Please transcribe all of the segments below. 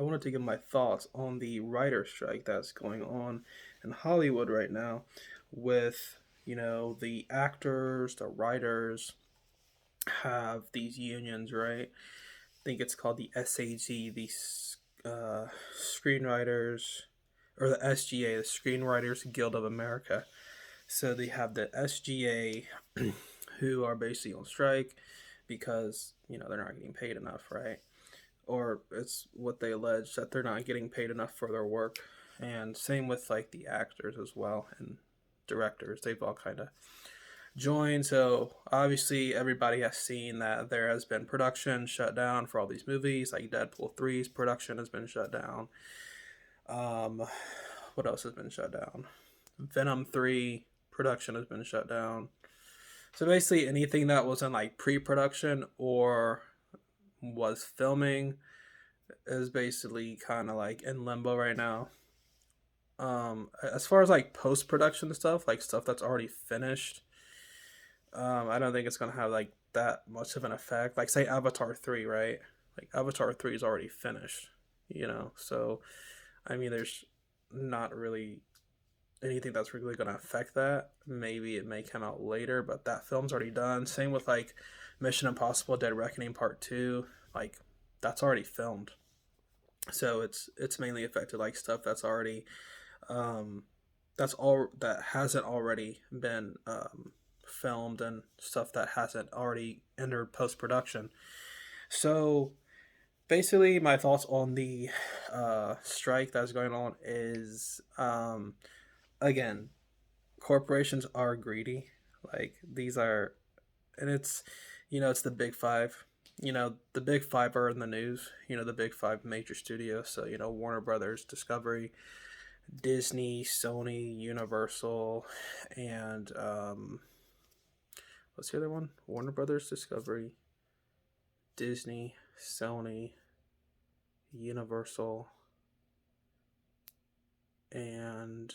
I wanted to give my thoughts on the writer strike that's going on in Hollywood right now with, the actors, the writers have these unions, right? I think it's called the SAG, the screenwriters, or the SGA, the Screenwriters Guild of America. So they have the SGA who are basically on strike because, they're not getting paid enough, right? Or it's what they allege that they're not getting paid enough for their work. And same with like the actors as well and directors. They've all kind of joined. So obviously everybody has seen that there has been production shut down for all these movies. Like Deadpool 3's production has been shut down. Um, what else has been shut down? Venom 3 production has been shut down. So basically anything that was in like pre-production or was filming is basically kind of like in limbo right now. As far as like post production stuff, like stuff that's already finished, I don't think it's gonna have like that much of an effect. Like say Avatar 3, right? Like Avatar 3 is already finished, So I mean, there's not really anything that's really gonna affect that. Maybe it may come out later, but that film's already done. Same with like Mission Impossible: Dead Reckoning Part 2. Like that's already filmed, so it's mainly affected like stuff that's already um, that hasn't already been filmed and stuff that hasn't already entered post production. So basically, my thoughts on the strike that's going on is again, corporations are greedy. Like these are, and it's the big five. The big five are in the news. The big five major studios. So Warner Brothers, Discovery, Disney, Sony, Universal, and what's the other one? Warner Brothers, Discovery, Disney, Sony, Universal, and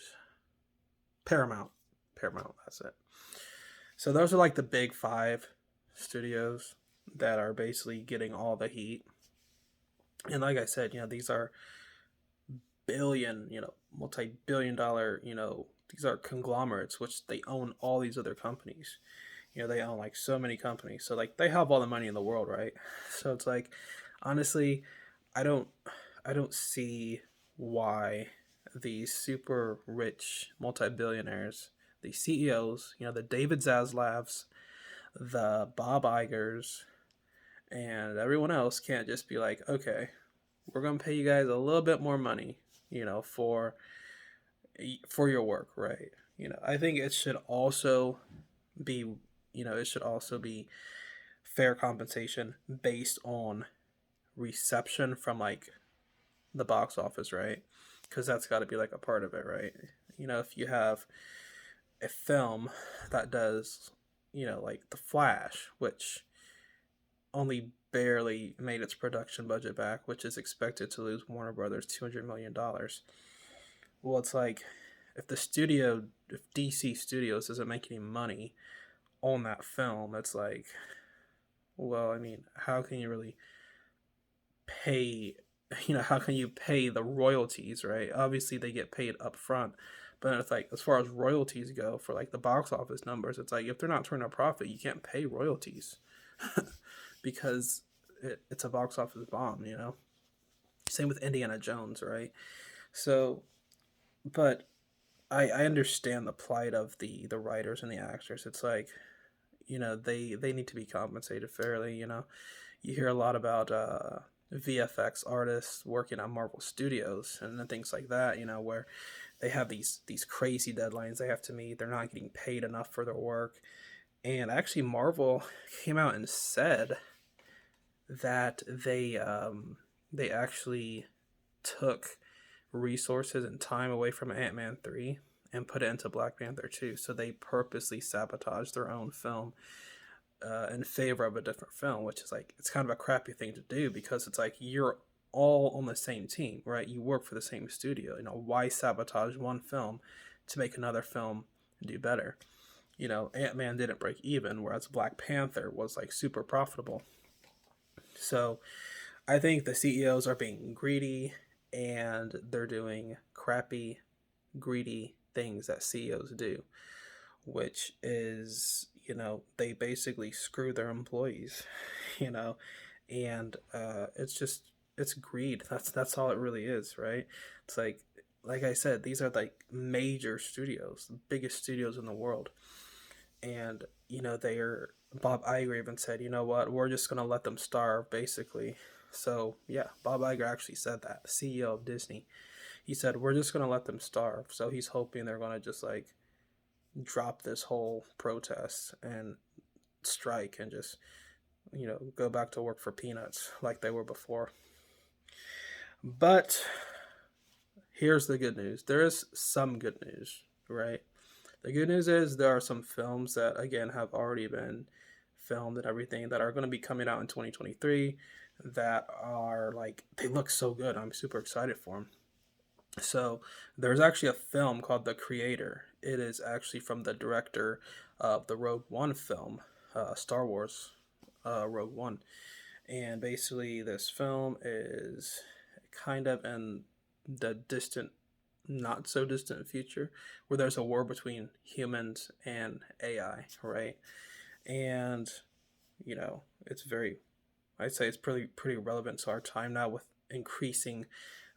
Paramount. Paramount, that's it. So those are like the big five studios that are basically getting all the heat. And like I said, these are billion, multi-billion dollar, these are conglomerates which they own all these other companies. They own like so many companies. So like they have all the money in the world, right? So it's like honestly, I don't I don't see why these super rich multi-billionaires, the CEOs, the David Zaslavs, the Bob Igers, and everyone else can't just be like, okay, we're gonna pay you guys a little bit more money, for your work, right? I think it should also be, it should also be fair compensation based on reception from like the box office, right? Because that's got to be like a part of it, right? If you have a film that does, like The Flash, which only barely made its production budget back, which is expected to lose Warner Brothers $200 million. Well, it's like if DC Studios doesn't make any money on that film, it's like, well, I mean, how can you really pay? How can you pay the royalties, right? Obviously, they get paid up front, but it's like as far as royalties go for like the box office numbers, it's like if they're not turning a profit, you can't pay royalties because it's a box office bomb. Same with Indiana Jones, right? So, but I understand the plight of the writers and the actors. It's like they need to be compensated fairly. You hear a lot about VFX artists working on Marvel Studios and things like that. Where they have these crazy deadlines they have to meet. They're not getting paid enough for their work. And actually, Marvel came out and said that they actually took resources and time away from Ant-Man 3 and put it into Black Panther 2. So they purposely sabotaged their own film in favor of a different film, which is like, it's kind of a crappy thing to do because it's like you're all on the same team, right? You work for the same studio. Why sabotage one film to make another film do better? Ant-Man didn't break even, whereas Black Panther was like super profitable. So I think the CEOs are being greedy, and they're doing crappy, greedy things that CEOs do, which is, they basically screw their employees, you know, and it's just, it's greed. That's all it really is, right? It's like I said, these are like major studios, the biggest studios in the world, and they're Bob Iger even said, you know what, we're just gonna let them starve, basically. So yeah, Bob Iger actually said that, the CEO of Disney. He said we're just gonna let them starve. So he's hoping they're gonna just like drop this whole protest and strike and just go back to work for peanuts like they were before. But here's the good news. There is some good news, right? The good news is there are some films that again have already been filmed and everything that are going to be coming out in 2023 that are like, they look so good. I'm super excited for them. So there's actually a film called The Creator. It is actually from the director of the Rogue One film, Star Wars Rogue One. And basically, this film is kind of in the distant, not so distant future where there's a war between humans and AI, right? And, it's very, I'd say it's pretty relevant to our time now with increasing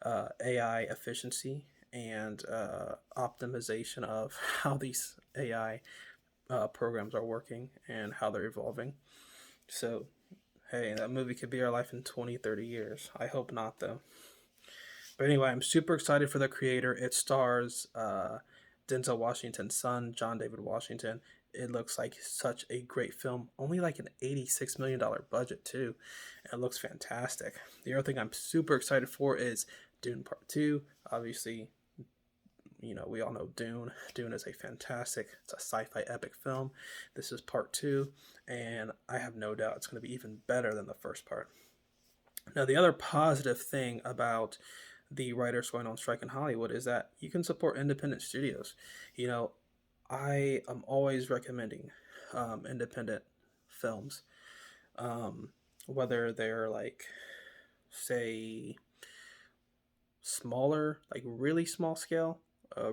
AI efficiency and optimization of how these AI programs are working and how they're evolving. So, hey, that movie could be our life in 20, 30 years. I hope not, though. But anyway, I'm super excited for The Creator. It stars Denzel Washington's son, John David Washington. It looks like such a great film. Only like an $86 million budget, too. And it looks fantastic. The other thing I'm super excited for is Dune Part 2. Obviously, we all know Dune. Dune is a fantastic, it's a sci-fi epic film. This is part 2, and I have no doubt it's going to be even better than the first part. Now, the other positive thing about the writers going on strike in Hollywood is that you can support independent studios. You know, I am always recommending independent films, um, whether they're like, say, smaller, like really small scale,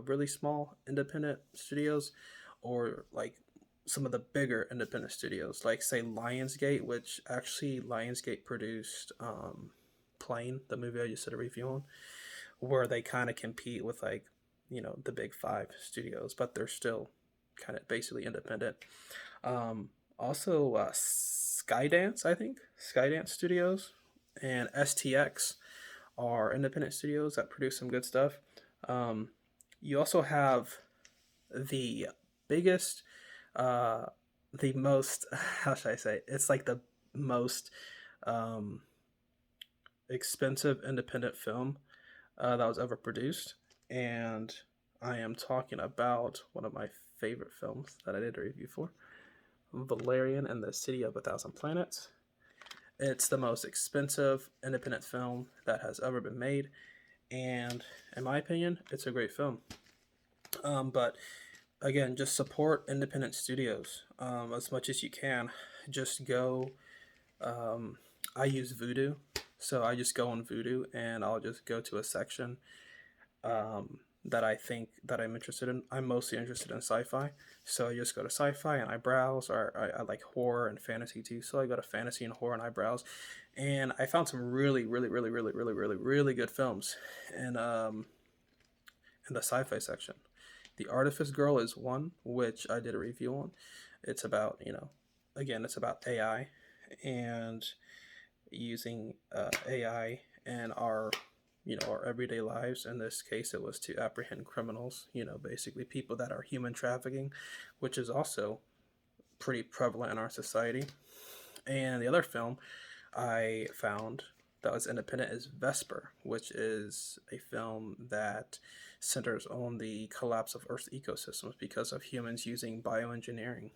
really small independent studios, or like some of the bigger independent studios, like say Lionsgate, which actually Lionsgate produced Plane, the movie I just did a review on, where they kind of compete with like the big five studios, but they're still kind of basically independent. Also, Skydance, I think Skydance Studios and STX are independent studios that produce some good stuff. Um, you also have the biggest, uh, the most, how should I say? It's like the most um, expensive independent film that was ever produced. And I am talking about one of my favorite films that I did a review for, Valerian and the City of a Thousand Planets. It's the most expensive independent film that has ever been made, and in my opinion, it's a great film. But again, just support independent studios as much as you can. Just go. Um, I use Voodoo, so I just go on Voodoo and I'll just go to a section that I think that I'm interested in. I'm mostly interested in sci-fi, so I just go to sci-fi and I browse. Or I like horror and fantasy too, so I go to fantasy and horror and I browse. And I found some really, really, really, really, really, really, really good films in the sci-fi section. The Artifice Girl is one, which I did a review on. It's about, again, it's about AI and using AI in our, our everyday lives. In this case, it was to apprehend criminals, basically people that are human trafficking, which is also pretty prevalent in our society. And the other film I found that was independent is Vesper, which is a film that centers on the collapse of Earth's ecosystems because of humans using bioengineering.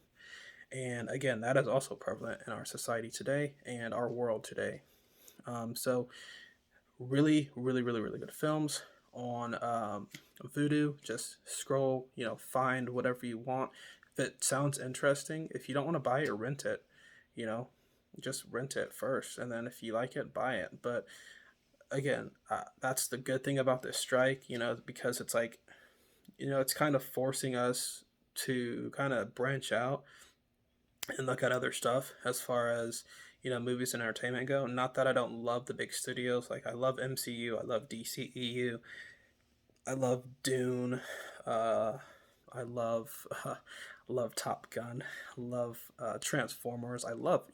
And again, that is also prevalent in our society today and our world today. So, really, really, really, really good films on Vudu. Just scroll, find whatever you want. If it sounds interesting, if you don't want to buy it or rent it, you know, just rent it first, and then if you like it, buy it. But again, that's the good thing about this strike, because it's like, it's kind of forcing us to kind of branch out and look at other stuff as far as movies and entertainment go. Not that I don't love the big studios. Like, I love MCU, I love DCEU, I love Dune, uh, I love love Top Gun, I love Transformers. I love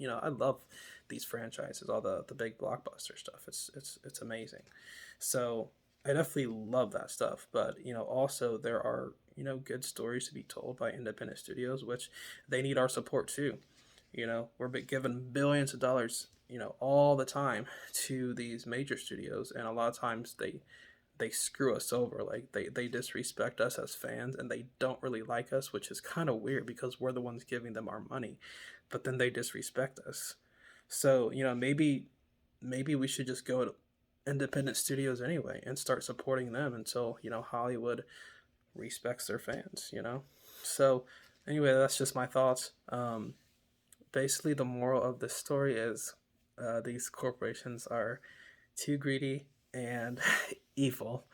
these franchises, all the big blockbuster stuff. It's amazing. So I definitely love that stuff. But also there are good stories to be told by independent studios, which they need our support too. We're given billions of dollars, all the time to these major studios, and a lot of times they screw us over. Like, they disrespect us as fans, and they don't really like us, which is kind of weird because we're the ones giving them our money, but then they disrespect us. So maybe we should just go to independent studios anyway and start supporting them until Hollywood respects their fans. So anyway, that's just my thoughts. Basically, the moral of the story is, these corporations are too greedy and evil,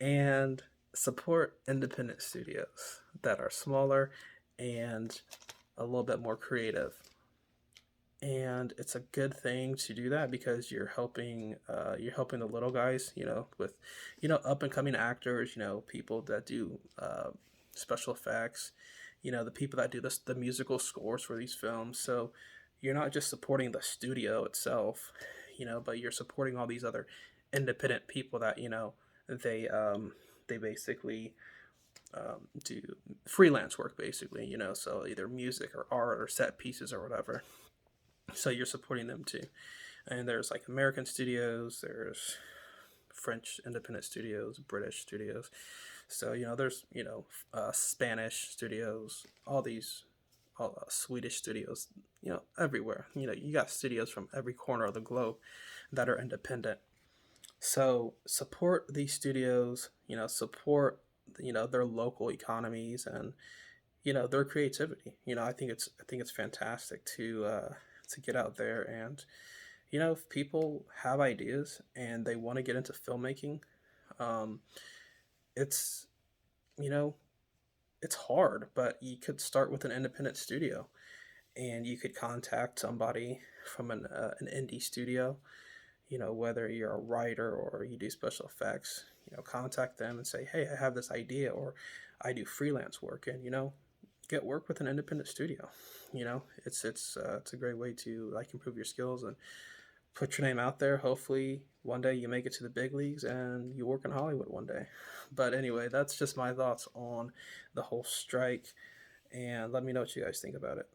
and support independent studios that are smaller and a little bit more creative. And it's a good thing to do that because you're helping the little guys, with up and coming actors, people that do special effects, the people that do the musical scores for these films. So you're not just supporting the studio itself, but you're supporting all these other independent people that they basically do freelance work, basically, so either music or art or set pieces or whatever. So you're supporting them too. And there's like American studios, there's French independent studios, British studios. So there's Spanish studios, all Swedish studios, everywhere. You got studios from every corner of the globe that are independent. So support these studios. Support their local economies and their creativity. I think it's fantastic to get out there, and if people have ideas and they want to get into filmmaking, um, it's you know it's hard, but you could start with an independent studio, and you could contact somebody from an indie studio. Whether you're a writer or you do special effects, contact them and say, hey, I have this idea, or I do freelance work, and get work with an independent studio. It's a great way to like improve your skills and put your name out there. Hopefully one day you make it to the big leagues and you work in Hollywood one day. But anyway, that's just my thoughts on the whole strike, and let me know what you guys think about it.